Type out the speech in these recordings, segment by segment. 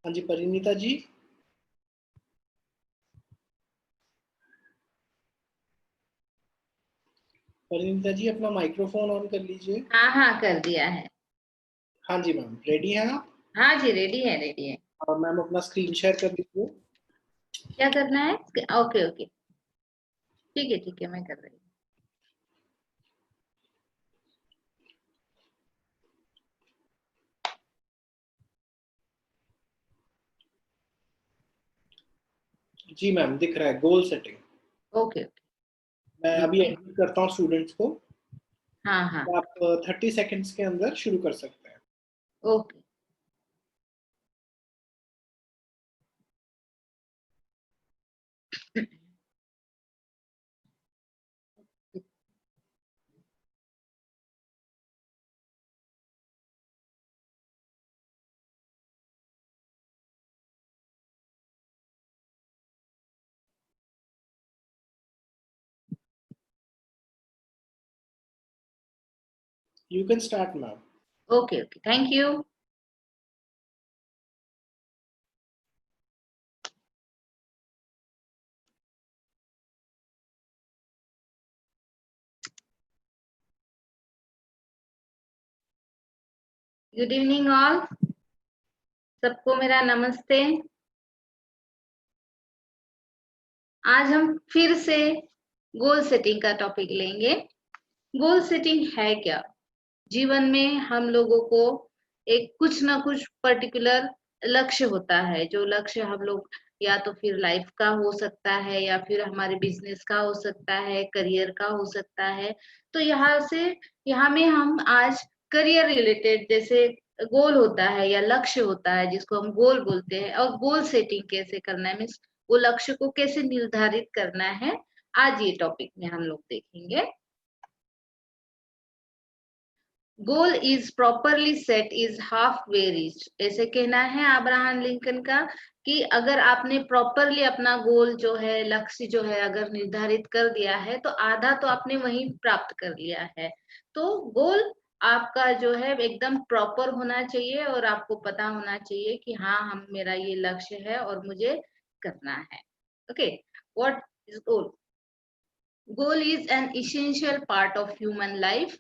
हाँ जी, परिणीता जी। परिणीता जी, अपना microphone on कर लीजिए। हाँ हाँ, कर दिया है। हाँ जी मैम, रेडी हैं आप? हाँ जी, रेडी है, रेडी है। और मैम अपना स्क्रीन शेयर कर लीजिए। क्या करना है? ओके ओके, ठीक है, मैं कर रही हूँ। जी मैम, दिख रहा है गोल सेटिंग। ओके ओके, मैं ठीक अभी है। एडिट करता हूँ स्टूडेंट्स को। हाँ हाँ, तो आप 30 सेकेंड्स के अंदर शुरू कर सकते हैं। Okay. You can start ma'am. Okay okay, thank you. Good evening all, सबको मेरा नमस्ते। आज हम फिर से गोल सेटिंग का टॉपिक लेंगे। गोल सेटिंग है क्या? जीवन में हम लोगों को एक कुछ ना कुछ पर्टिकुलर लक्ष्य होता है, जो लक्ष्य हम लोग या तो फिर लाइफ का हो सकता है या फिर हमारे बिजनेस का हो सकता है, करियर का हो सकता है। तो यहाँ में हम आज करियर रिलेटेड जैसे गोल होता है या लक्ष्य होता है जिसको हम गोल बोलते हैं, और गोल सेटिंग कैसे करना है, मीन्स वो लक्ष्य को कैसे निर्धारित करना है, आज ये टॉपिक में हम लोग देखेंगे। Goal is properly set is half way reach, ऐसे कहना है अब्राहम लिंकन का, कि अगर आपने प्रॉपरली अपना गोल जो है, लक्ष्य जो है अगर निर्धारित कर दिया है तो आधा तो आपने वहीं प्राप्त कर लिया है। तो गोल आपका जो है एकदम प्रॉपर होना चाहिए और आपको पता होना चाहिए कि हाँ, हम मेरा ये लक्ष्य है और मुझे करना है। Okay, what is goal? Goal is an essential part of human life.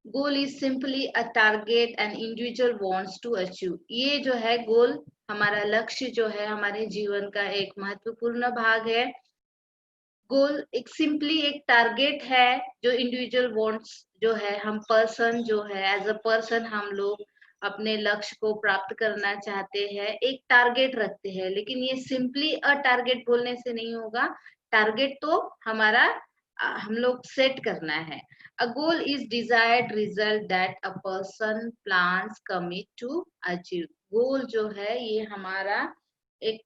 Goal is simply a target an individual wants to achieve. ये जो है गोल, हमारा लक्ष्य जो है हमारे जीवन का एक महत्वपूर्ण भाग है। गोल एक सिंपली एक टारगेट है जो इंडिविजुअल वांट्स, जो है हम पर्सन जो है एज अ पर्सन हम लोग अपने लक्ष्य को प्राप्त करना चाहते हैं, एक टारगेट रखते हैं। लेकिन ये सिंपली अ टारगेट बोलने से नहीं होगा। टारगेट तो हमारा हम लोग सेट करना है। A goal is desired result that a person plans commit to achieve. Goal जो है ये हमारा एक,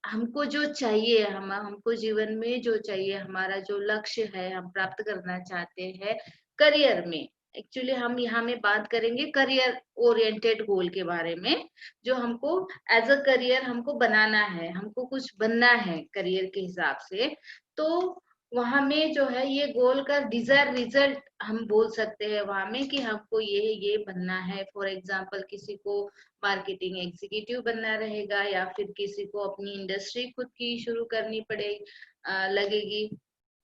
हमको जो चाहिए, हमको जीवन में जो चाहिए, हमारा जो लक्ष्य है हम प्राप्त करना चाहते हैं करियर में। एक्चुअली हम यहाँ में बात करेंगे करियर ओरिएंटेड गोल के बारे में, जो हमको एज अ करियर हमको बनाना है, हमको कुछ बनना है करियर के हिसाब से। तो वहां में जो है ये गोल का डिजायर रिजल्ट हम बोल सकते हैं वहां में, कि हमको ये बनना है। फॉर एग्जाम्पल किसी को मार्केटिंग एग्जीक्यूटिव बनना रहेगा, या फिर किसी को अपनी इंडस्ट्री खुद की शुरू करनी लगेगी,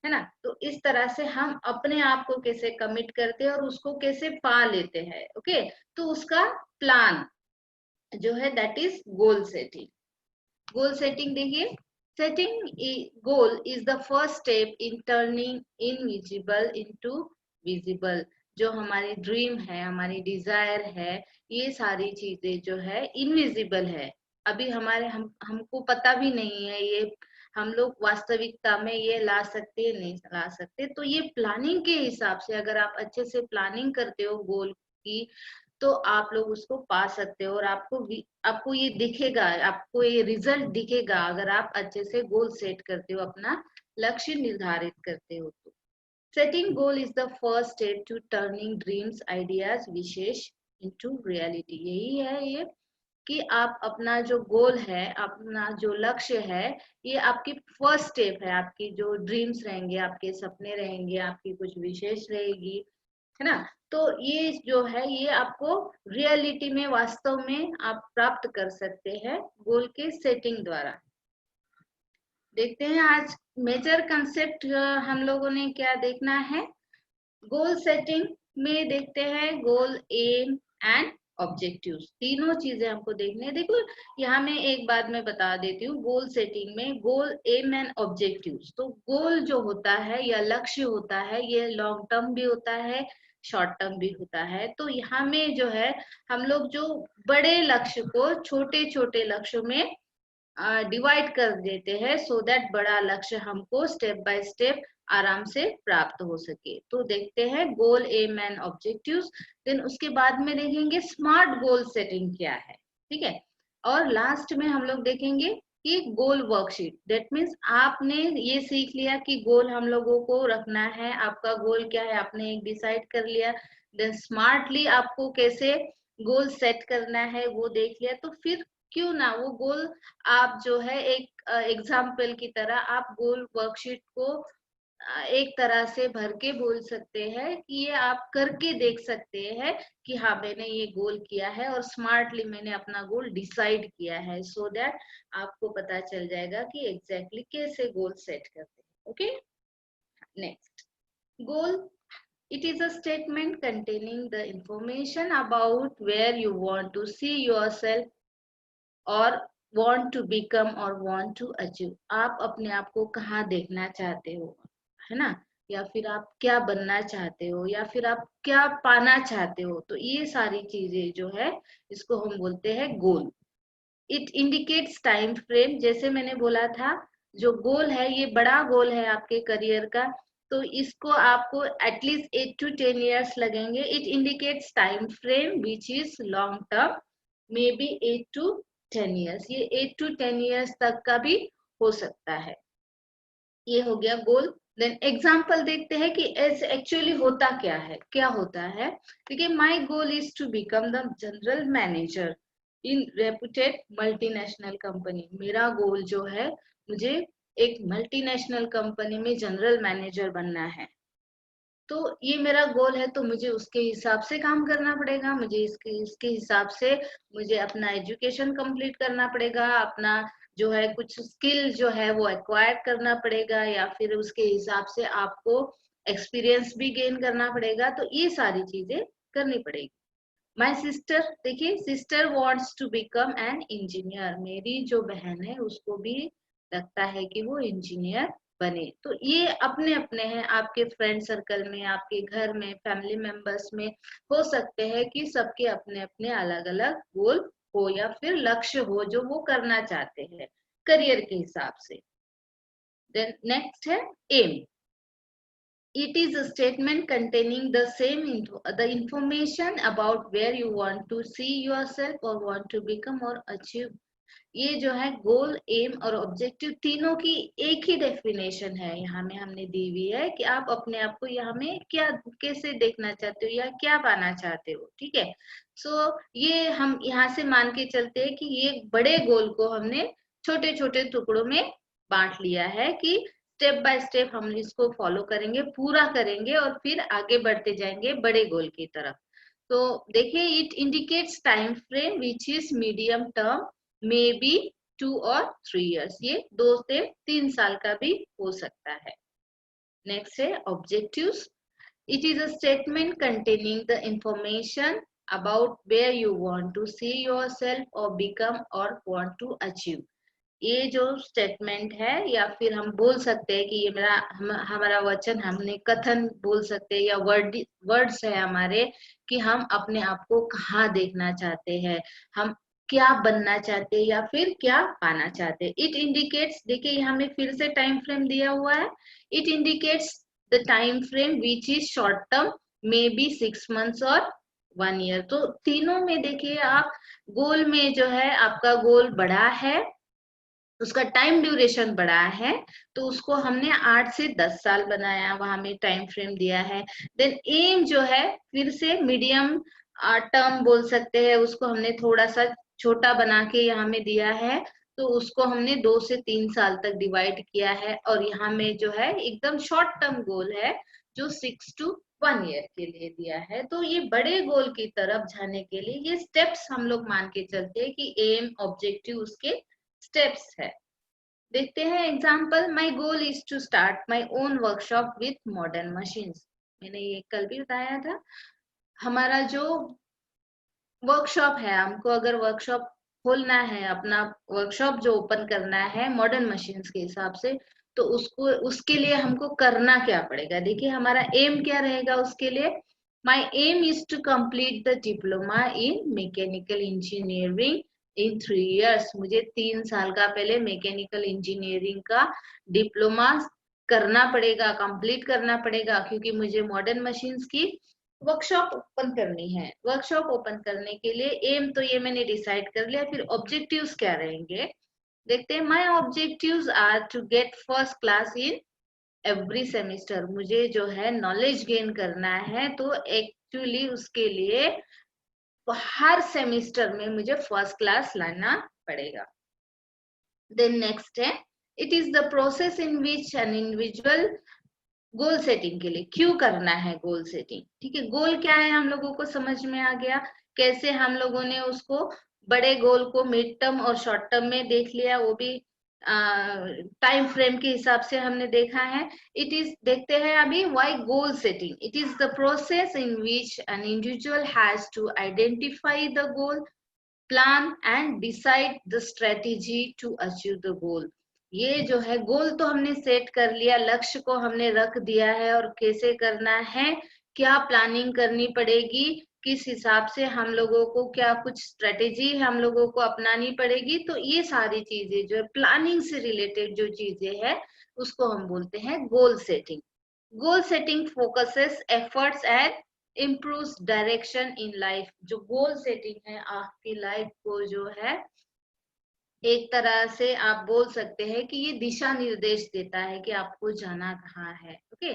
है ना। तो इस तरह से हम अपने आप को कैसे कमिट करते हैं और उसको कैसे पा लेते हैं। ओके, तो उसका प्लान जो है that is goal setting. Goal setting देखिए, setting goal is the first step in turning invisible into visible. जो हमारी ड्रीम है, हमारी डिजायर है, ये सारी चीजें जो है इनविजिबल है, अभी हमारे हमको पता भी नहीं है ये हम लोग वास्तविकता में ये ला सकते नहीं ला सकते। तो ये प्लानिंग के हिसाब से, अगर आप अच्छे से प्लानिंग करते हो गोल की, तो आप लोग उसको पा सकते हो और आपको ये दिखेगा, आपको ये रिजल्ट दिखेगा अगर आप अच्छे से गोल सेट करते हो, अपना लक्ष्य निर्धारित करते हो तो। Setting goal is the first step to turning dreams ideas wishes into reality. यही है ये, कि आप अपना जो गोल है, अपना जो लक्ष्य है, ये आपकी फर्स्ट स्टेप है। आपकी जो ड्रीम्स रहेंगे, आपके सपने रहेंगे, आपकी कुछ विशेष रहेगी, है ना। तो ये जो है ये आपको रियलिटी में वास्तव में आप प्राप्त कर सकते हैं गोल के सेटिंग द्वारा। देखते हैं आज मेजर कंसेप्ट हम लोगों ने क्या देखना है। गोल सेटिंग में देखते हैं गोल, एम एंड ऑब्जेक्टिव्स, तीनों चीजें हमको देखने हैं। देखो यहाँ में एक बात मैं बता देती हूँ, गोल सेटिंग में गोल, एम एंड ऑब्जेक्टिव्स, तो गोल जो होता है या लक्ष्य होता है ये लॉन्ग टर्म भी होता है, शॉर्ट टर्म भी होता है। तो यहाँ में जो है हम लोग जो बड़े लक्ष्य को छोटे छोटे लक्ष्यों में डिवाइड कर देते हैं सो दैट बड़ा लक्ष्य हमको स्टेप बाय स्टेप आराम से प्राप्त हो सके। तो देखते हैं गोल, एम एंड ऑब्जेक्टिव्स, देन उसके बाद में देखेंगे स्मार्ट गोल सेटिंग क्या है, ठीक है। और लास्ट में हम लोग देखेंगे कि गोल वर्कशीट, दैट मीन्स आपने ये सीख लिया कि गोल हम लोगों को रखना है, आपका गोल क्या है आपने एक डिसाइड कर लिया, देन स्मार्टली आपको कैसे गोल सेट करना है वो देख लिया। तो फिर क्यों ना वो गोल आप जो है एक एग्जाम्पल की तरह आप गोल वर्कशीट को एक तरह से भर के बोल सकते हैं कि ये आप करके देख सकते हैं कि हाँ मैंने ये गोल किया है और स्मार्टली मैंने अपना गोल डिसाइड किया है, सो दैट आपको पता चल जाएगा कि एग्जैक्टली कैसे गोल सेट करते हैं। Okay, next goal, it is a statement containing the information about where you want to see yourself और want to become और want to achieve, आप अपने आप को कहाँ देखना चाहते हो, है ना, या फिर आप क्या बनना चाहते हो, या फिर आप क्या पाना चाहते हो। तो ये सारी चीजें जो है इसको हम बोलते हैं गोल। इट इंडिकेट्स टाइम फ्रेम, जैसे मैंने बोला था जो गोल है ये बड़ा गोल है आपके करियर का, तो इसको आपको एटलीस्ट 8 to 10 years लगेंगे। It indicates time frame which is long term, may be 8 to 10 years, ये 8 to 10 years तक का भी हो सकता है। ये हो गया गोल। देन एग्जाम्पल देखते हैं कि एक्चुअली होता क्या है, क्या होता है। देखिए, my goal is to become the general manager in reputed multinational company, मेरा गोल जो है मुझे एक मल्टीनेशनल कंपनी में जनरल मैनेजर बनना है। तो ये मेरा गोल है, तो मुझे उसके हिसाब से काम करना पड़ेगा, मुझे इसके हिसाब से मुझे अपना एजुकेशन कंप्लीट करना पड़ेगा, अपना जो है कुछ स्किल जो है वो एक्वायर करना पड़ेगा, या फिर उसके हिसाब से आपको एक्सपीरियंस भी गेन करना पड़ेगा। तो ये सारी चीजें करनी पड़ेगी। माय सिस्टर, देखिए sister wants to become an engineer, मेरी जो बहन है उसको भी लगता है कि वो इंजीनियर बने। तो ये अपने अपने हैं, आपके फ्रेंड सर्कल में, आपके घर में, फैमिली मेंबर्स में हो सकते हैं कि सबके अपने अपने अलग अलग गोल हो या फिर लक्ष्य हो जो वो करना चाहते हैं करियर के हिसाब से। देन नेक्स्ट है M, it is a statement containing the information about where you want to see yourself or want to become or achieve। ये जो है गोल, एम और ऑब्जेक्टिव तीनों की एक ही डेफिनेशन है यहाँ में हमने दी हुई है कि आप अपने आप को यहाँ में क्या कैसे देखना चाहते हो या क्या पाना चाहते हो, ठीक है। सो ये हम यहाँ से मान के चलते हैं कि ये बड़े गोल को हमने छोटे छोटे टुकड़ों में बांट लिया है कि स्टेप बाय स्टेप हम इसको फॉलो करेंगे, पूरा करेंगे और फिर आगे बढ़ते जाएंगे बड़े गोल की तरफ। तो देखिए, it indicates time frame which is medium term, may be 2 or 3 years, ये 2 से 3 साल का भी हो सकता है। नेक्स्ट है objectives, it is a statement containing the information about where you want to see yourself और बिकम और वांट टू अचीव। ये जो स्टेटमेंट है या फिर हम बोल सकते हैं कि ये हमारा वचन, हमने कथन बोल सकते हैं, या वर्ड्स है हमारे कि हम अपने आप को कहाँ देखना चाहते हैं, हम क्या बनना चाहते हैं या फिर क्या पाना चाहते हैं। इट इंडिकेट्स, देखिए यहाँ में फिर से टाइम फ्रेम दिया हुआ है, it indicates the time frame which is short term, may be 6 months और 1 year। तो तीनों में देखिए आप गोल में जो है आपका गोल बड़ा है, उसका टाइम ड्यूरेशन बढ़ा है, तो उसको हमने 8 से 10 साल बनाया, वहां में टाइम फ्रेम दिया है। देन एम जो है फिर से मीडियम टर्म बोल सकते हैं, उसको हमने थोड़ा सा छोटा बना के यहाँ में दिया है, तो उसको हमने 2 से 3 साल तक डिवाइड किया है। और यहाँ में जो है एकदम शॉर्ट टर्म गोल है जो 6 to 1 ईयर के लिए दिया है। तो ये बड़े गोल की तरफ जाने के लिए ये स्टेप्स हम लोग मान के चलते हैं कि एम ऑब्जेक्टिव उसके स्टेप्स है। देखते हैं example. My goal is to start my own workshop with modern machines. मैंने ये कल भी बताया था। हमारा जो वर्कशॉप है, हमको अगर वर्कशॉप खोलना है, अपना वर्कशॉप जो ओपन करना है मॉडर्न मशीन्स के हिसाब से, तो उसको उसके लिए हमको करना क्या पड़ेगा। देखिए हमारा एम क्या रहेगा उसके लिए। My aim is to complete the diploma in mechanical engineering in 3 years। मुझे 3 साल का पहले मैकेनिकल इंजीनियरिंग का डिप्लोमा करना पड़ेगा, कंप्लीट करना पड़ेगा, क्योंकि मुझे मॉडर्न मशीन्स की वर्कशॉप ओपन करनी है। वर्कशॉप ओपन करने के लिए एम तो ये मैंने डिसाइड कर लिया। फिर ऑब्जेक्टिव्स क्या रहेंगे देखते हैं। My objectives are to get first class in every semester. मुझे जो है नॉलेज गेन करना है, तो एक्चुअली उसके लिए हर सेमेस्टर में मुझे फर्स्ट क्लास लाना पड़ेगा। देन नेक्स्ट है, it is the process in which an individual goal setting के लिए क्यों करना है गोल सेटिंग। ठीक है, गोल क्या है हम लोगों को समझ में आ गया। कैसे हम लोगों ने उसको बड़े गोल को मिड टर्म और शॉर्ट टर्म में देख लिया, वो भी टाइम फ्रेम के हिसाब से हमने देखा है। इट इज देखते हैं अभी why goal setting. It is the process in which an individual has to identify the goal, plan and decide the strategy to achieve the goal. ये जो है गोल तो हमने सेट कर लिया, लक्ष्य को हमने रख दिया है, और कैसे करना है, क्या प्लानिंग करनी पड़ेगी, किस हिसाब से हम लोगों को क्या कुछ स्ट्रेटेजी हम लोगों को अपनानी पड़ेगी। तो ये सारी चीजें जो प्लानिंग से रिलेटेड जो चीजें है उसको हम बोलते हैं गोल setting. Goal setting focuses efforts and improves direction in life. जो गोल सेटिंग है आपकी लाइफ को जो है एक तरह से आप बोल सकते हैं कि ये दिशा निर्देश देता है कि आपको जाना कहाँ है। ओके,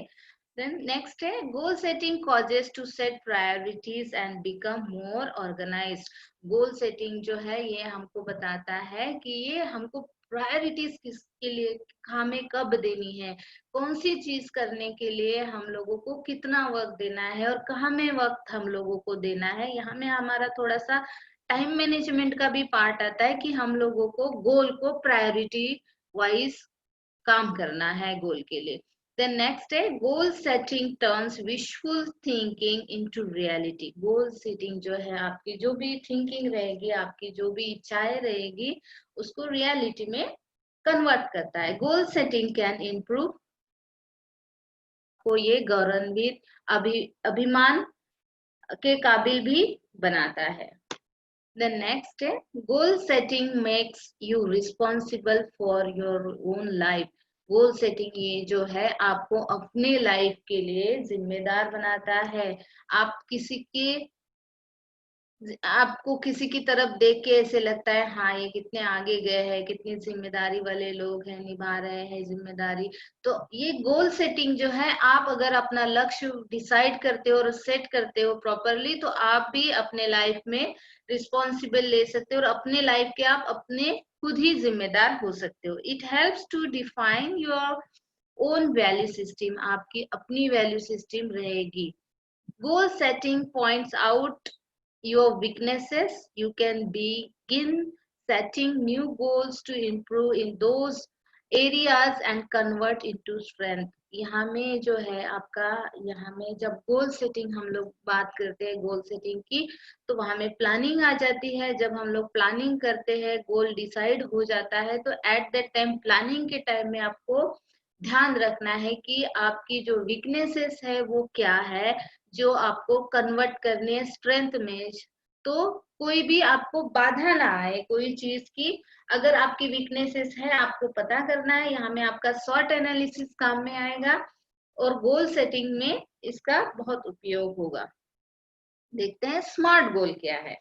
देन नेक्स्ट है, goal setting causes to set priorities and become more organised. Goal setting जो है ये हमको बताता है कि ये हमको प्रायोरिटीज किसके लिए हमें कब देनी है, कौन सी चीज करने के लिए हम लोगों को कितना वक्त देना है और कहाँ में वक्त हम लोगों को देना है। यहाँ में हमारा थोड़ा सा टाइम मैनेजमेंट का भी पार्ट आता है कि हम लोगों को गोल को प्रायोरिटी वाइज काम करना है गोल के लिए। देन नेक्स्ट है, goal setting turns wishful thinking into reality. गोल सेटिंग जो है आपकी जो भी थिंकिंग रहेगी, आपकी जो भी इच्छाएं रहेगी, उसको रियलिटी में कन्वर्ट करता है। गोल सेटिंग कैन इम्प्रूव को ये गौरवान्वित अभिमान के काबिल भी बनाता है। The next है, goal setting makes you responsible for your own life। Goal setting ये जो है आपको अपने लाइफ के लिए जिम्मेदार बनाता है। आप आपको किसी की तरफ देख के ऐसे लगता है हाँ ये कितने आगे गए हैं, कितनी जिम्मेदारी वाले लोग हैं, निभा रहे हैं जिम्मेदारी। तो ये गोल सेटिंग जो है, आप अगर अपना लक्ष्य डिसाइड करते हो और सेट करते हो प्रॉपरली, तो आप भी अपने लाइफ में रिस्पॉन्सिबल ले सकते हो और अपने लाइफ के आप अपने खुद ही जिम्मेदार हो सकते हो। It helps to define your own value system. आपकी अपनी वैल्यू सिस्टम रहेगी। Goal setting points out your weaknesses. You can begin setting new goals to improve in those areas and convert into strength. यहाँ में जो है आपका, यहाँ में जब गोल सेटिंग हम लोग बात करते हैं गोल सेटिंग की, तो वहां में प्लानिंग आ जाती है। जब हम लोग प्लानिंग करते हैं, गोल डिसाइड हो जाता है, तो एट दैट टाइम प्लानिंग के टाइम में आपको ध्यान रखना है कि आपकी जो वीकनेसेस है वो क्या है, जो आपको कन्वर्ट करनी है स्ट्रेंथ में। तो कोई भी आपको बाधा ना आए कोई चीज की। अगर आपकी वीकनेसेस है, आपको पता करना है, यहाँ में आपका शॉर्ट एनालिसिस काम में आएगा और गोल सेटिंग में इसका बहुत उपयोग होगा। देखते हैं स्मार्ट गोल क्या है।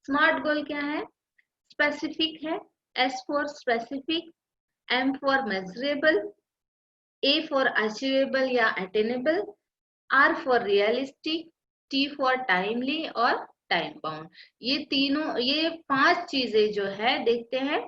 स्मार्ट गोल क्या है? स्पेसिफिक है, S for specific, M for measurable, A for achievable या attainable, R for realistic, T for timely और time bound। ये 5 चीजें जो है देखते हैं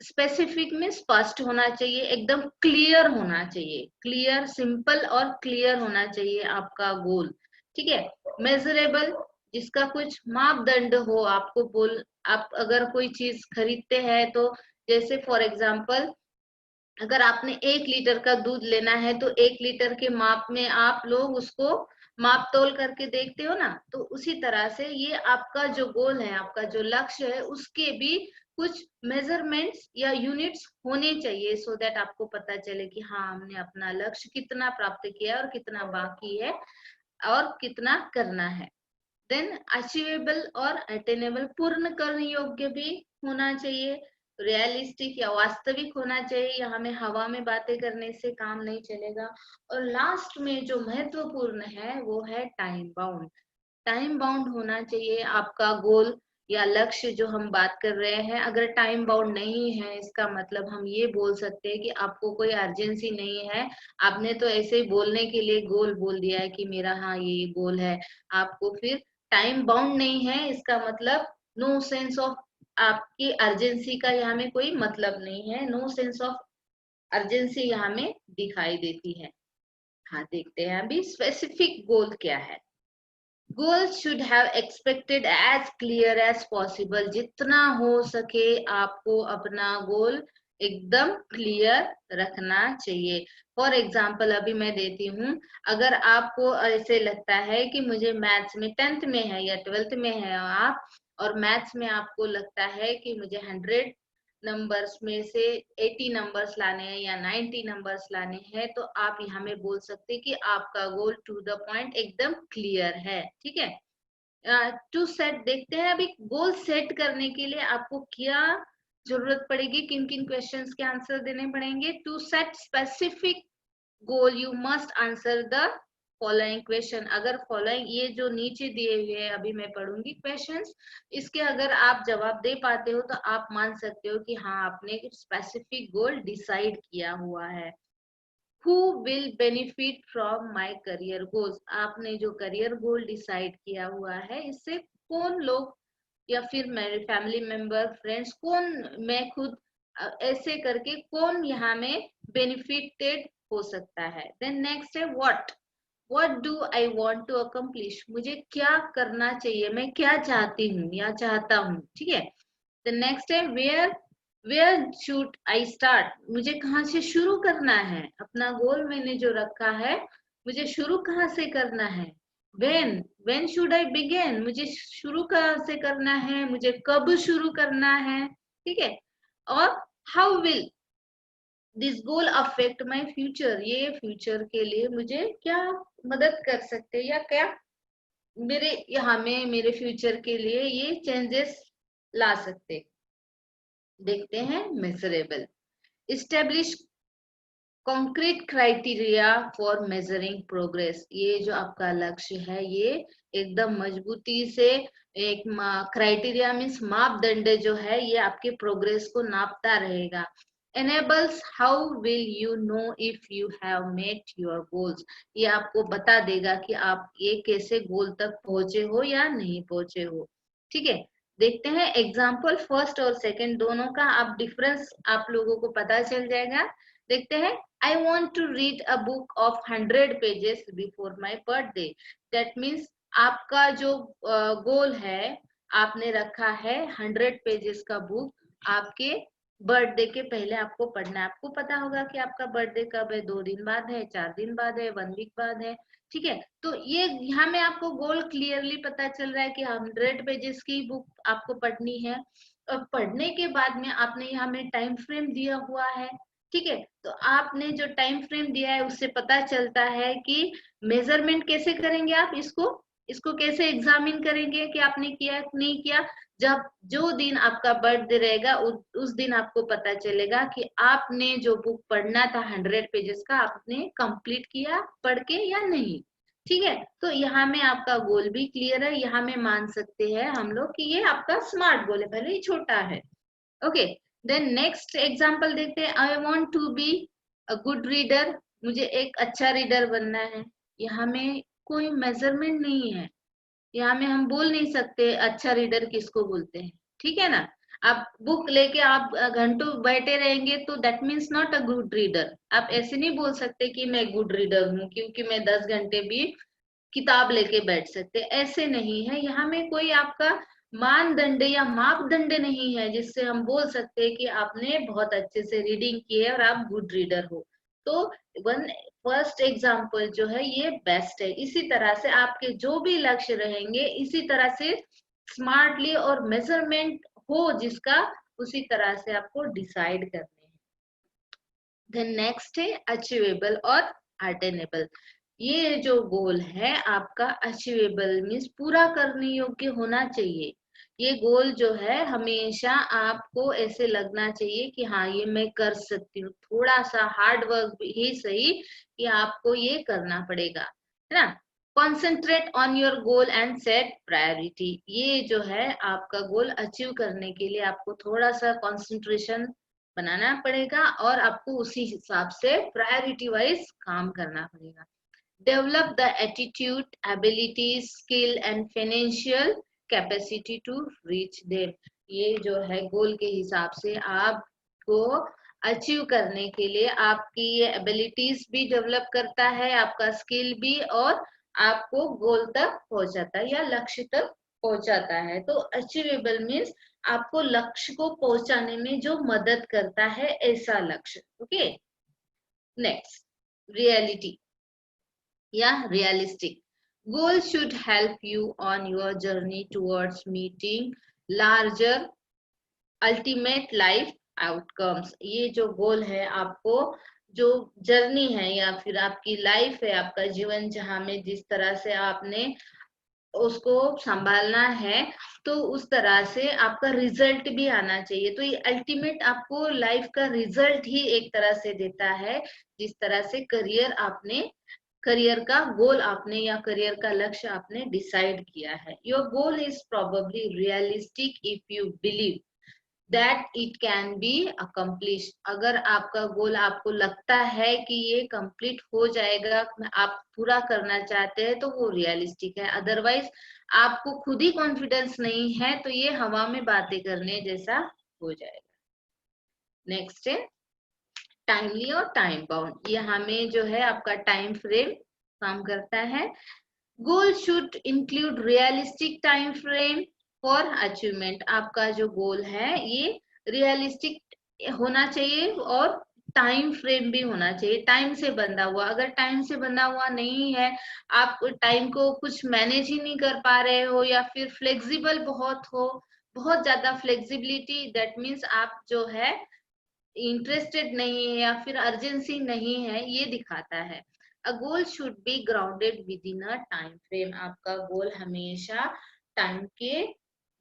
स्पेसिफिक में स्पष्ट होना चाहिए, एकदम क्लियर होना चाहिए, क्लियर, सिंपल और क्लियर होना चाहिए आपका गोल। ठीक है। मेजरेबल, जिसका कुछ मापदंड हो, आपको आप अगर कोई चीज खरीदते हैं तो जैसे फॉर एग्जांपल अगर आपने 1 लीटर का दूध लेना है तो 1 लीटर के माप में आप लोग उसको माप तोल करके देखते हो ना, तो उसी तरह से ये आपका जो गोल है, आपका जो लक्ष्य है, उसके भी कुछ मेजरमेंट्स या यूनिट्स होने चाहिए, सो दैट आपको पता चले कि हाँ, हमने अपना लक्ष्य कितना प्राप्त किया और कितना बाकी है और कितना करना है। देन अचीवेबल और अटेनेबल, पूर्ण करने योग्य भी होना चाहिए, रियलिस्टिक या वास्तविक होना चाहिए, या हमें हवा में बातें करने से काम नहीं चलेगा। और लास्ट में जो महत्वपूर्ण है वो है टाइम बाउंड। टाइम बाउंड होना चाहिए आपका गोल या लक्ष्य जो हम बात कर रहे हैं। अगर टाइम बाउंड नहीं है, इसका मतलब हम ये बोल सकते हैं कि आपको कोई अर्जेंसी नहीं है, आपने तो ऐसे ही बोलने के लिए गोल बोल दिया है कि मेरा हाँ ये गोल है। आपको फिर टाइम बाउंड नहीं है, इसका मतलब नो सेंस ऑफ आपकी अर्जेंसी का यहाँ में कोई मतलब नहीं है, नो सेंस ऑफ अर्जेंसी यहाँ में दिखाई देती है। हाँ, देखते हैं अभी स्पेसिफिक गोल क्या है। Goals should have expected as clear as possible. जितना हो सके आपको अपना गोल एकदम क्लियर रखना चाहिए। फॉर एग्जाम्पल अभी मैं देती हूँ, अगर आपको ऐसे लगता है कि मुझे मैथ्स में 10th में है या 12th में है आप, और मैथ्स में आपको लगता है कि मुझे 100 नंबर्स में से 80 नंबर्स लाने हैं या 90 नंबर्स लाने हैं, तो आप यहाँ में बोल सकते हैं कि आपका गोल टू द पॉइंट एकदम क्लियर है। ठीक है। टू सेट, देखते हैं अभी गोल सेट करने के लिए आपको क्या जरूरत पड़ेगी, किन किन क्वेश्चंस के आंसर देने पड़ेंगे। To set specific goal you must answer the following question. अगर फॉलोइंग, ये जो नीचे दिए हुए हैं अभी मैं पढ़ूंगी क्वेश्चंस, इसके अगर आप जवाब दे पाते हो तो आप मान सकते हो कि हाँ, आपने स्पेसिफिक गोल डिसाइड किया हुआ है। Who will benefit from my career goals? आपने जो करियर गोल डिसाइड किया हुआ है, इससे कौन लोग या फिर मेरे फैमिली मेंबर, फ्रेंड्स, कौन, मैं खुद, ऐसे करके कौन यहाँ में बेनिफिटेड हो सकता है। देन नेक्स्ट है what do I want to accomplish, मुझे क्या करना चाहिए, मैं क्या चाहती हूँ या चाहता हूँ। ठीक है। द नेक्स्ट है वेयर शुड आई स्टार्ट, मुझे कहाँ से शुरू करना है, अपना गोल मैंने जो रखा है मुझे शुरू कहाँ से करना है। व्हेन शुड आई बिगिन, मुझे शुरू कहाँ से करना है, मुझे कब शुरू करना है। ठीक है। और how will this goal affect my future, ये फ्यूचर के लिए मुझे क्या मदद कर सकते हैं या क्या मेरे यहाँ में मेरे फ्यूचर के लिए ये चेंजेस ला सकते। देखते हैं measurable, establish concrete criteria for measuring progress, ये जो आपका लक्ष्य है ये एकदम मजबूती से एक क्राइटेरिया मीन्स मापदंड जो है ये आपके प्रोग्रेस को नापता रहेगा। enables, how will you know if you have met your goals, ये आपको बता देगा कि आप ये कैसे गोल तक पहुंचे हो या नहीं पहुंचे हो। ठीक है। देखते हैं एग्जाम्पल, फर्स्ट और सेकंड दोनों का आप डिफरेंस आप लोगों को पता चल जाएगा। देखते हैं, I want to read a book of 100 pages before my birthday. That means आपका जो गोल है, आपने रखा है 100 पेजेस का बुक आपके बर्थडे के पहले आपको पढ़ना है। आपको पता होगा कि आपका बर्थडे कब है, 2 दिन बाद है, 4 दिन बाद है, 1 वीक बाद है। ठीक है। तो ये यहाँ में आपको गोल क्लियरली पता चल रहा है कि 100 पेजेस की बुक आपको पढ़नी है, और पढ़ने के बाद में आपने यहाँ में टाइम फ्रेम दिया हुआ है। ठीक है। तो आपने जो टाइम फ्रेम दिया है उससे पता चलता है कि मेजरमेंट कैसे करेंगे आप इसको कैसे एग्जामिन करेंगे कि आपने किया नहीं किया। जब जो दिन आपका बर्थडे रहेगा उस दिन आपको पता चलेगा कि आपने जो बुक पढ़ना था 100 पेजेस का, आपने कंप्लीट किया पढ़ के या नहीं। ठीक है। तो यहाँ में आपका गोल भी क्लियर है, यहाँ में मान सकते हैं हम लोग कि ये आपका स्मार्ट गोल है, भले ही छोटा है। ओके। देन नेक्स्ट एग्जांपल देखते हैं, I want to be a good reader, मुझे एक अच्छा रीडर बनना है। यहाँ में कोई मेजरमेंट नहीं है, यहाँ में हम बोल नहीं सकते अच्छा रीडर किसको बोलते हैं। ठीक है ना। आप बुक लेके आप घंटों बैठे रहेंगे तो that means not a good reader. आप ऐसे नहीं बोल सकते कि मैं गुड रीडर हूँ क्योंकि मैं 10 घंटे भी किताब लेके बैठ सकते, ऐसे नहीं है। यहाँ में कोई आपका मानदंड या मापदंड नहीं है जिससे हम बोल सकते हैं कि आपने बहुत अच्छे से रीडिंग की है और आप गुड रीडर हो। तो वन फर्स्ट एग्जाम्पल जो है ये बेस्ट है। इसी तरह से आपके जो भी लक्ष्य रहेंगे इसी तरह से स्मार्टली और मेजरमेंट हो जिसका, उसी तरह से आपको डिसाइड करने हैं। देन नेक्स्ट है अचीवेबल और अटेनेबल। ये जो गोल है आपका अचीवेबल मीन्स पूरा करने योग्य होना चाहिए। ये गोल जो है हमेशा आपको ऐसे लगना चाहिए कि हाँ ये मैं कर सकती हूँ, थोड़ा सा हार्ड वर्क ही सही कि आपको ये करना पड़ेगा, है ना। Concentrate on your goal and set priority. ये जो है आपका गोल अचीव करने के लिए आपको थोड़ा सा कॉन्सेंट्रेशन बनाना पड़ेगा और आपको उसी हिसाब से प्रायोरिटी वाइज काम करना पड़ेगा। Develop the attitude, abilities, skill and financial capacity to reach them. ये जो है गोल के हिसाब से आपको अचीव करने के लिए आपकी ये एबिलिटीज भी डेवलप करता है, आपका स्किल भी, और आपको गोल तक पहुंचाता है या लक्ष्य तक पहुंचाता है। तो अचीवेबल मीन्स आपको लक्ष्य को पहुंचाने में जो मदद करता है ऐसा लक्ष्य। ओके, नेक्स्ट रियलिटी या realistic. Goal should help you on your journey towards meeting larger ultimate life outcomes. ये जो गोल है आपको जो जर्नी है या फिर आपकी लाइफ है, आपका जीवन जहां में जिस तरह से आपने उसको संभालना है तो उस तरह से आपका रिजल्ट भी आना चाहिए। तो ये अल्टीमेट आपको लाइफ का रिजल्ट ही एक तरह से देता है, जिस तरह से करियर का गोल आपने या करियर का लक्ष्य आपने डिसाइड किया है। Your goal is probably realistic if you believe that it can be accomplish. अगर आपका गोल आपको लगता है कि ये कंप्लीट हो जाएगा, आप पूरा करना चाहते हैं, तो वो रियलिस्टिक है। अदरवाइज आपको खुद ही कॉन्फिडेंस नहीं है तो ये हवा में बातें करने जैसा हो जाएगा। नेक्स्ट है टाइमली और टाइम बाउंड। ये हमें जो है आपका टाइम फ्रेम काम करता है। Goal should include realistic time frame for achievement. आपका जो गोल है ये रियलिस्टिक होना चाहिए और टाइम फ्रेम भी होना चाहिए, टाइम से बंधा हुआ। अगर टाइम से बंधा हुआ नहीं है, आप टाइम को कुछ मैनेज ही नहीं कर पा रहे हो या फिर फ्लेक्सिबल बहुत हो, बहुत ज्यादा फ्लेक्सिबिलिटी, दैट मीन्स आप जो है इंटरेस्टेड नहीं है या फिर अर्जेंसी नहीं है, ये दिखाता है। A goal should be grounded within a time frame. आपका गोल हमेशा टाइम के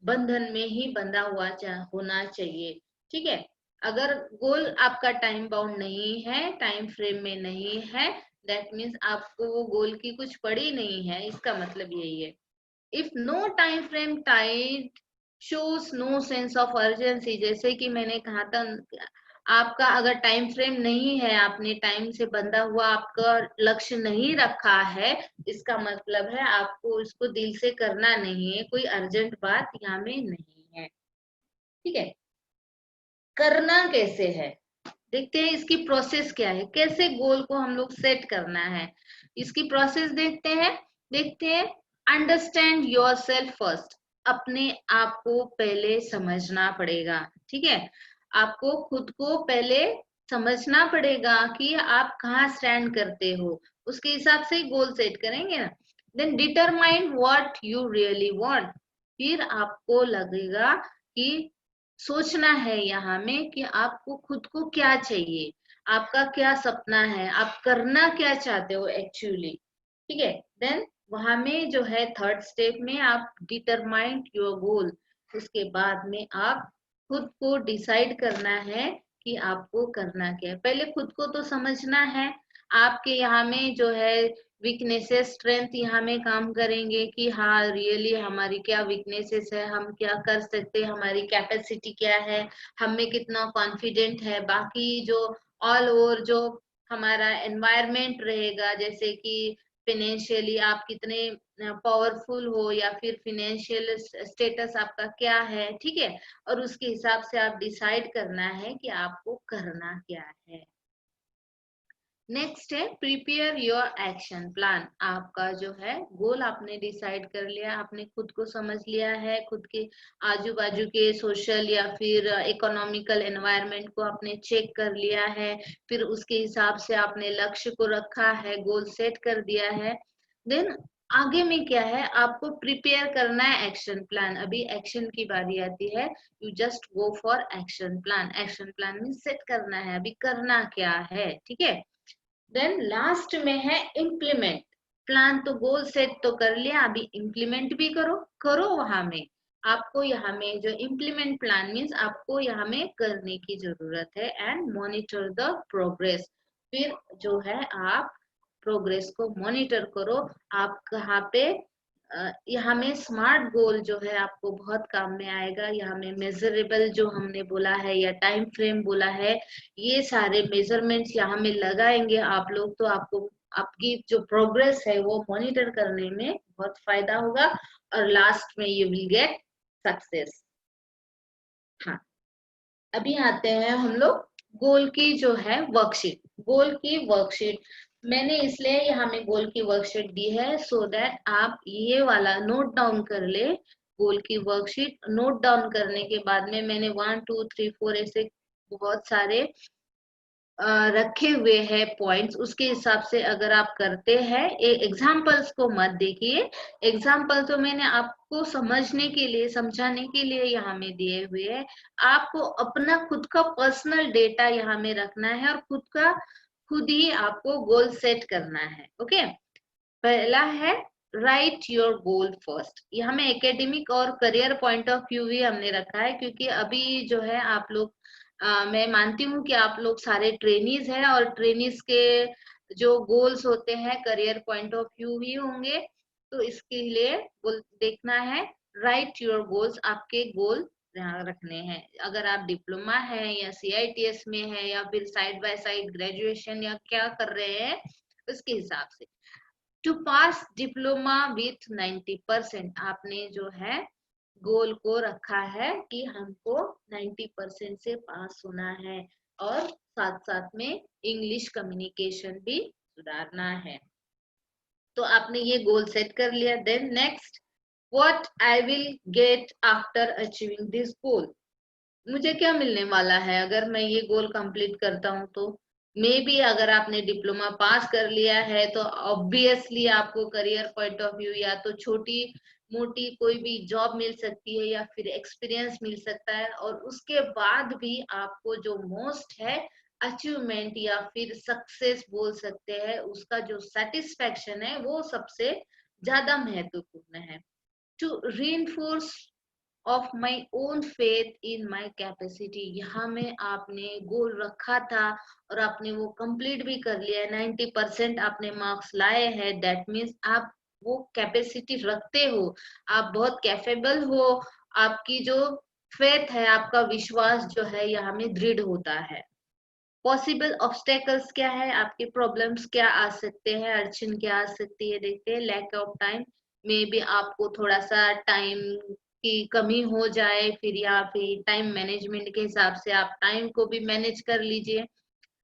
बंधन में ही बंधा हुआ होना चाहिए। ठीक है, अगर गोल आपका टाइम बाउंड नहीं है, टाइम फ्रेम में नहीं है, दैट मीन्स आपको वो गोल की कुछ पड़ी नहीं है, इसका मतलब यही है। If no time frame tied shows no sense of urgency. जैसे कि मैंने कहा था, आपका अगर टाइम फ्रेम नहीं है, आपने टाइम से बंधा हुआ आपका लक्ष्य नहीं रखा है, इसका मतलब है आपको इसको दिल से करना नहीं है, कोई अर्जेंट बात यहाँ में नहीं है। ठीक है, करना कैसे है देखते हैं, इसकी प्रोसेस क्या है, कैसे गोल को हम लोग सेट करना है, इसकी प्रोसेस देखते हैं। Understand your self first. अपने आप को पहले समझना पड़ेगा। ठीक है, आपको खुद को पहले समझना पड़ेगा कि आप कहाँ स्टैंड करते हो, उसके हिसाब से गोल सेट करेंगे ना। Then determine what you really want. फिर आपको लगेगा कि सोचना है यहाँ में कि आपको खुद को क्या चाहिए, आपका क्या सपना है, आप करना क्या चाहते हो एक्चुअली। ठीक है, देन वहां में जो है थर्ड स्टेप में आप डिटरमाइन योर गोल। उसके बाद में आप खुद को डिसाइड करना है कि आपको करना क्या है। पहले खुद को तो समझना है, आपके यहाँ में जो है वीकनेसेस स्ट्रेंथ यहाँ में काम करेंगे कि हाँ रियली हमारी क्या वीकनेसेस है, हम क्या कर सकते हैं, हमारी कैपेसिटी क्या है, हम में कितना कॉन्फिडेंट है। बाकी जो ऑल ओवर जो हमारा एनवायरमेंट रहेगा, जैसे कि फाइनेंशियली आप कितने पावरफुल हो या फिर फिनेंशियल स्टेटस आपका क्या है, ठीक है, और उसके हिसाब से आप डिसाइड करना है कि आपको करना क्या है। नेक्स्ट है प्रिपेयर योर एक्शन प्लान। आपका जो है गोल आपने डिसाइड कर लिया, आपने खुद को समझ लिया है, खुद के आजू बाजू के सोशल या फिर इकोनॉमिकल एनवायरनमेंट को आपने चेक कर लिया है, फिर उसके हिसाब से आपने लक्ष्य को रखा है, गोल सेट कर दिया है। देन आगे में क्या है, आपको प्रिपेयर करना है एक्शन प्लान। अभी एक्शन की बारी आती है, you just go for action plan. Action plan में सेट करना है, अभी करना क्या है, ठीक है। देन लास्ट में है इम्प्लीमेंट। प्लान तो गोल सेट तो कर लिया, अभी इम्प्लीमेंट भी करो। करो वहां में आपको, यहाँ में जो इम्प्लीमेंट प्लान मीन्स आपको यहाँ में करने की जरूरत है। And monitor the progress. फिर जो है आप प्रोग्रेस को मॉनिटर करो, आप कहाँ पे यहाँ में स्मार्ट गोल जो है आपको बहुत काम में आएगा। यहाँ में मेजरेबल जो हमने बोला है या टाइम फ्रेम बोला है, ये सारे मेजरमेंट्स यहाँ में लगाएंगे आप लोग, तो आपको आपकी जो प्रोग्रेस है वो मॉनिटर करने में बहुत फायदा होगा, और लास्ट में यू विल गेट सक्सेस। हाँ, अभी आते हैं हम लोग गोल की जो है वर्कशीट। गोल की वर्कशीट मैंने इसलिए यहाँ में गोल की वर्कशीट दी है सो दैट आप ये वाला नोट डाउन कर ले। गोल की वर्कशीट नोट डाउन करने के बाद में मैंने 1 2 3 4 ऐसे बहुत सारे रखे हुए हैं पॉइंट्स, उसके हिसाब से अगर आप करते हैं, एग्जाम्पल्स को मत देखिए। एग्जाम्पल तो मैंने आपको समझने के लिए, समझाने के लिए यहाँ में दिए हुए हैं। आपको अपना खुद का पर्सनल डेटा यहाँ में रखना है और खुद ही आपको गोल सेट करना है। ओके, पहला है राइट योर गोल फर्स्ट। यहाँ में एकेडमिक और करियर पॉइंट ऑफ व्यू भी हमने रखा है, क्योंकि अभी जो है आप लोग मैं मानती हूँ कि आप लोग सारे ट्रेनीज हैं, और ट्रेनीज के जो गोल्स होते हैं करियर पॉइंट ऑफ व्यू ही होंगे। तो इसके लिए देखना है राइट योर गोल्स, आपके गोल यहाँ रखने हैं। अगर आप डिप्लोमा है या CITS में है या फिर साइड बाय साइड ग्रेजुएशन या क्या कर रहे हैं, उसके हिसाब से टू पास डिप्लोमा विथ 90%। आपने जो है गोल को रखा है कि हमको 90% से पास होना है, और साथ साथ में इंग्लिश कम्युनिकेशन भी सुधारना है। तो आपने ये गोल सेट कर लिया। Then next, what I will get after achieving this goal. मुझे क्या मिलने वाला है अगर मैं ये गोल कंप्लीट करता हूँ। तो मे बी अगर आपने डिप्लोमा पास कर लिया है तो ऑब्वियसली आपको करियर पॉइंट ऑफ व्यू या तो छोटी मोटी कोई भी जॉब मिल सकती है या फिर एक्सपीरियंस मिल सकता है, और उसके बाद भी आपको जो मोस्ट है अचीवमेंट या फिर सक्सेस बोल सकते हैं, उसका जो सेटिस्फेक्शन है वो सबसे ज्यादा महत्वपूर्ण है। To reinforce of my own faith in my capacity. यहाँ में आपने गोल रखा था और आपने वो कंप्लीट भी कर लिया है, 90% आपने मार्क्स लाए हैं, दैट मीन्स आप वो कैपेसिटी रखते हो, आप बहुत कैपेबल हो। आपकी जो फेथ है, आपका विश्वास जो है यहाँ में दृढ़ होता है। पॉसिबल ऑब्स्टेकल्स क्या है, आपके प्रॉब्लम्स क्या आ सकते हैं, अड़चन क्या आ सकती है, देखते हैं। Lack of time, maybe आपको थोड़ा सा टाइम की कमी हो जाए, फिर या फिर टाइम मैनेजमेंट के हिसाब से आप टाइम को भी मैनेज कर लीजिए,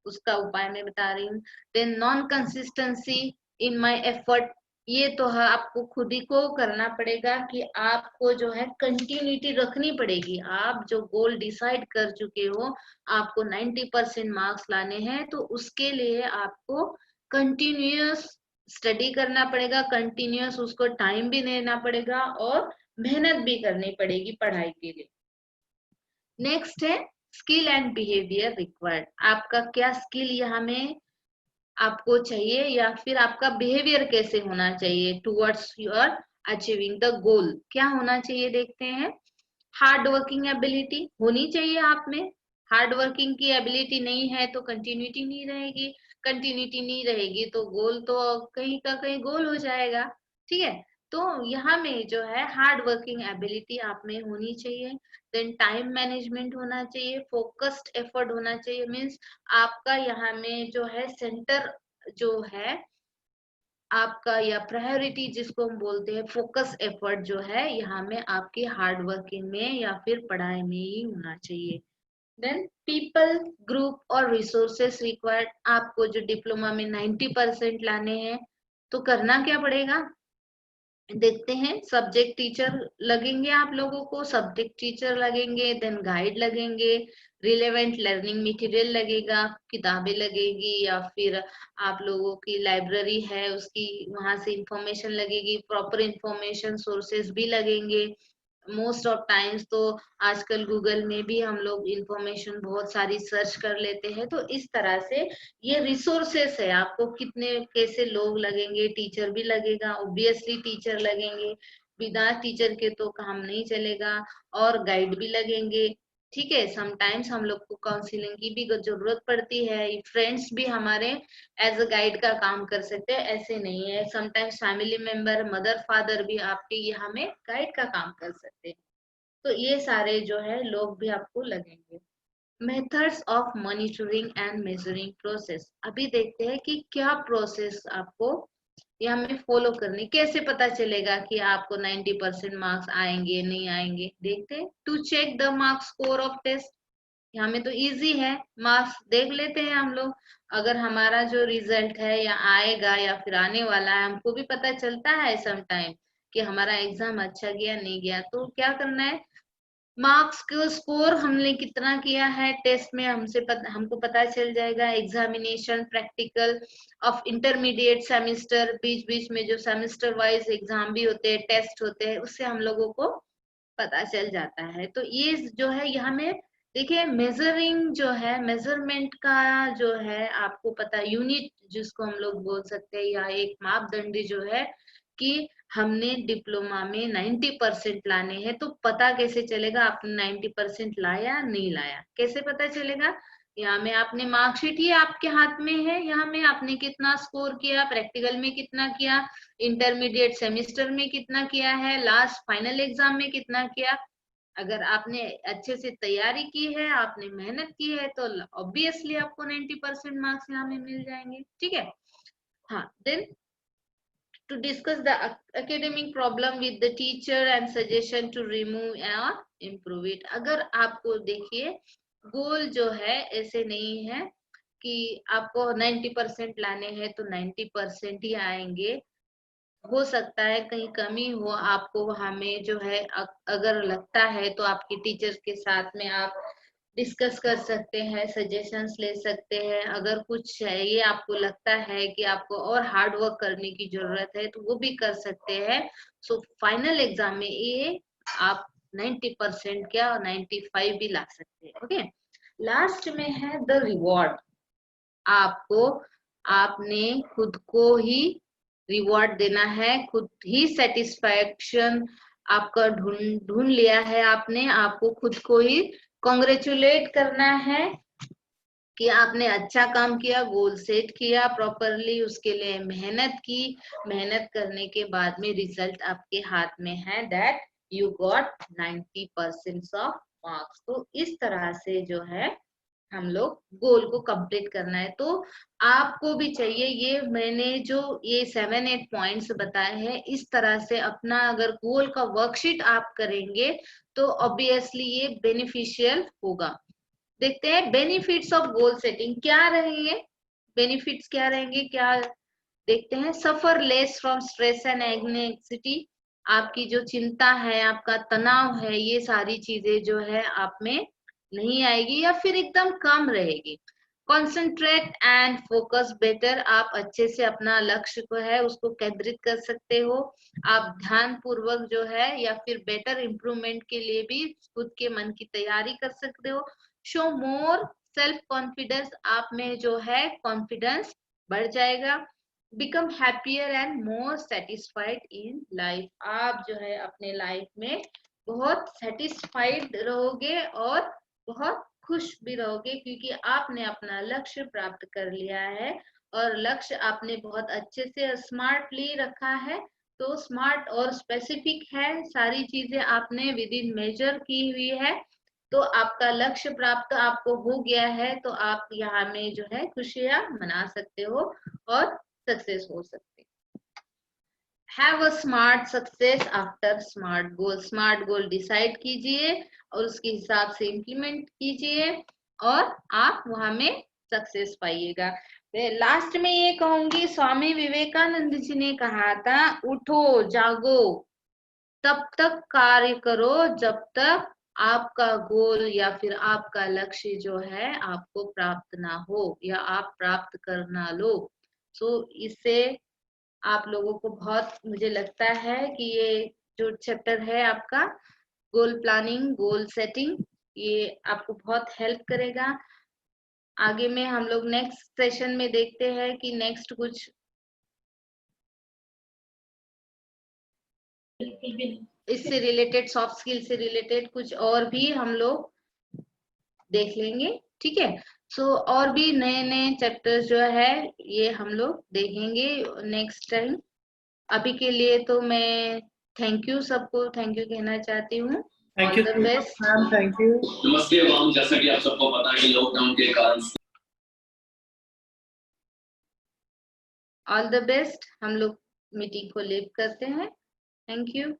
उसका उपाय मैं बता रही हूँ। Then non consistency in my effort, ये तो है आपको खुद ही को करना पड़ेगा कि आपको जो है कंटिन्यूटी रखनी पड़ेगी। आप जो गोल डिसाइड कर चुके हो, आपको 90% मार्क्स लाने हैं, तो उसके लिए आपको कंटिन्यूअस स्टडी करना पड़ेगा, कंटिन्यूअस उसको टाइम भी देना पड़ेगा और मेहनत भी करनी पड़ेगी पढ़ाई के लिए। नेक्स्ट है स्किल एंड बिहेवियर रिक्वायर्ड। आपका क्या स्किल यहाँ में आपको चाहिए या फिर आपका बिहेवियर कैसे होना चाहिए towards your achieving the goal, क्या होना चाहिए देखते हैं। हार्ड वर्किंग एबिलिटी होनी चाहिए आप में। हार्ड वर्किंग की एबिलिटी नहीं है तो कंटिन्यूटी नहीं रहेगी, कंटिन्यूटी नहीं रहेगी तो गोल तो कहीं का कहीं गोल हो जाएगा, ठीक है। तो यहाँ में जो है हार्ड वर्किंग एबिलिटी आप में होनी चाहिए। देन टाइम मैनेजमेंट होना चाहिए, फोकस्ड एफर्ट होना चाहिए, मीन्स आपका यहाँ में जो है सेंटर जो है आपका या प्रायोरिटी जिसको हम बोलते हैं फोकस एफर्ट जो है यहाँ में आपकी हार्ड वर्किंग में या फिर पढ़ाई में ही होना चाहिए। देन पीपल ग्रुप और रिसोर्सेस रिक्वायर्ड, आपको जो डिप्लोमा में 90% लाने हैं तो करना क्या पड़ेगा, देखते हैं। सब्जेक्ट टीचर लगेंगे, आप लोगों को सब्जेक्ट टीचर लगेंगे, देन गाइड लगेंगे, रिलेवेंट लर्निंग मटेरियल लगेगा, किताबें लगेगी, या फिर आप लोगों की लाइब्रेरी है उसकी वहां से इंफॉर्मेशन लगेगी, प्रॉपर इंफॉर्मेशन सोर्सेस भी लगेंगे। मोस्ट ऑफ टाइम्स तो आजकल गूगल में भी हम लोग इंफॉर्मेशन बहुत सारी सर्च कर लेते हैं। तो इस तरह से ये रिसोर्सेस है, आपको कितने कैसे लोग लगेंगे, टीचर भी लगेगा, ऑब्वियसली टीचर लगेंगे, बिना टीचर के तो काम नहीं चलेगा, और गाइड भी लगेंगे। ठीक है, समटाइम्स हम लोग को काउंसलिंग की भी जरूरत पड़ती है, फ्रेंड्स भी हमारे एज अ गाइड का काम कर सकते हैं, ऐसे नहीं है। Sometimes family member, mother father भी आपके ये हमें गाइड का काम कर सकते हैं। तो ये सारे जो है लोग भी आपको लगेंगे। Methods of monitoring and measuring process, अभी देखते हैं कि क्या प्रोसेस आपको ये हमें फॉलो करनी, कैसे पता चलेगा कि आपको 90% मार्क्स आएंगे नहीं आएंगे। देखते हैं, to check the marks score of test, यहाँ में तो इजी है, मार्क्स देख लेते हैं हम लोग। अगर हमारा जो रिजल्ट है या आएगा या फिर आने वाला है, हमको भी पता चलता है सम टाइम कि हमारा एग्जाम अच्छा गया नहीं गया, तो क्या करना है, मार्क्स को स्कोर हमने कितना किया है टेस्ट में हमको पता चल जाएगा। Examination practical of intermediate semester, बीच बीच में जो सेमेस्टर वाइज एग्जाम भी होते हैं, टेस्ट होते हैं, उससे हम लोगों को पता चल जाता है। तो ये जो है यहाँ में देखिए, मेजरिंग जो है, मेजरमेंट का जो है आपको पता, यूनिट जिसको हम लोग बोल सकते हैं, या एक मापदंड जो है कि हमने डिप्लोमा में 90% लाने हैं, तो पता कैसे चलेगा आपने 90% लाया नहीं लाया, कैसे पता चलेगा। यहाँ में आपने मार्कशीट ही आपके हाथ में है, यहाँ में आपने कितना स्कोर किया, प्रैक्टिकल में कितना किया, इंटरमीडिएट सेमेस्टर में कितना किया है, लास्ट फाइनल एग्जाम में कितना किया। अगर आपने अच्छे से तैयारी की है, आपने मेहनत की है, तो ऑब्वियसली आपको 90% मार्क्स यहाँ में मिल जाएंगे। ठीक है, हाँ। Then to discuss the academic problem with the teacher and suggestion to remove or improve it। अगर आपको देखिए गोल जो है ऐसे नहीं है कि आपको 90% लाने हैं तो 90% ही आएंगे, हो सकता है कहीं कमी हो आपको वहां में जो है। अगर लगता है तो आपके टीचर्स के साथ में आप डिस्कस कर सकते हैं, सजेशंस ले सकते हैं। अगर कुछ चाहिए आपको लगता है कि आपको और हार्ड वर्क करने की जरूरत है तो वो भी कर सकते हैं। सो फाइनल एग्जाम में ये आप 90% क्या 95 भी ला सकते हैं। ओके, लास्ट में है द रिवॉर्ड। आपको आपने खुद को ही रिवॉर्ड देना है, खुद ही सेटिस्फैक्शन आपका ढूंढ ढूंढ लिया है आपने, आपको खुद को ही कॉन्ग्रेचुलेट करना है कि आपने अच्छा काम किया, गोल सेट किया प्रॉपरली, उसके लिए मेहनत की, मेहनत करने के बाद में रिजल्ट आपके हाथ में है, that you got 90% of marks. तो इस तरह से जो है हम लोग गोल को कंप्लीट करना है। तो आपको भी चाहिए, ये मैंने जो ये 7-8 पॉइंट्स बताए हैं, इस तरह से अपना अगर गोल का वर्कशीट आप करेंगे तो ऑब्वियसली ये बेनिफिशियल होगा। देखते हैं बेनिफिट्स ऑफ गोल सेटिंग क्या रहेंगे, बेनिफिट्स क्या रहेंगे, क्या देखते हैं। Suffer less from stress and anxiety, आपकी जो चिंता है, आपका तनाव है, ये सारी चीजें जो है आप में नहीं आएगी या फिर एकदम कम रहेगी। कॉन्सेंट्रेट एंड फोकस बेटर, आप अच्छे से अपना लक्ष्य को है उसको केंद्रित कर सकते हो। आप ध्यान पूर्वक जो है या फिर बेटर इम्प्रूवमेंट के लिए भी खुद के मन की तैयारी कर सकते हो। शो मोर सेल्फ कॉन्फिडेंस, आप में जो है कॉन्फिडेंस बढ़ जाएगा। Become happier and more satisfied in life, आप जो है अपने लाइफ में बहुत सेटिस्फाइड रहोगे और बहुत खुश भी रहोगे, क्योंकि आपने अपना लक्ष्य प्राप्त कर लिया है और लक्ष्य आपने बहुत अच्छे से स्मार्टली रखा है। तो स्मार्ट और स्पेसिफिक है, सारी चीजें आपने विद इन मेजर की हुई है, तो आपका लक्ष्य प्राप्त आपको हो गया है, तो आप यहाँ में जो है खुशियां मना सकते हो और सक्सेस हो सकते हैं। Have a smart success after smart goal. Smart goal decide कीजिए और उसके हिसाब से इम्प्लीमेंट कीजिए और आप वहां में सक्सेस पाइएगा। लास्ट में ये कहूंगी, स्वामी विवेकानंद जी ने कहा था, उठो जागो तब तक कार्य करो जब तक आपका गोल या फिर आपका लक्ष्य जो है आपको प्राप्त ना हो या आप प्राप्त कर ना लो। सो इससे आप लोगों को बहुत, मुझे लगता है कि ये जो चैप्टर है आपका गोल प्लानिंग, गोल सेटिंग, ये आपको बहुत हेल्प करेगा। आगे में हम लोग नेक्स्ट सेशन में देखते हैं कि नेक्स्ट कुछ इससे रिलेटेड, सॉफ्ट स्किल से रिलेटेड कुछ और भी हम लोग देख लेंगे। ठीक है, सो और भी नए नए चैप्टर्स जो है ये हम लोग देखेंगे नेक्स्ट टाइम। अभी के लिए तो मैं थैंक यू, सबको थैंक यू कहना चाहती हूँ। Thank all you the so much best. Ma'am, thank you. नमस्ते एवं जैसा कि आप सबको पता है कि लॉकडाउन के कारण ऑल द बेस्ट। हम लोग मीटिंग को लीव करते हैं। Thank you.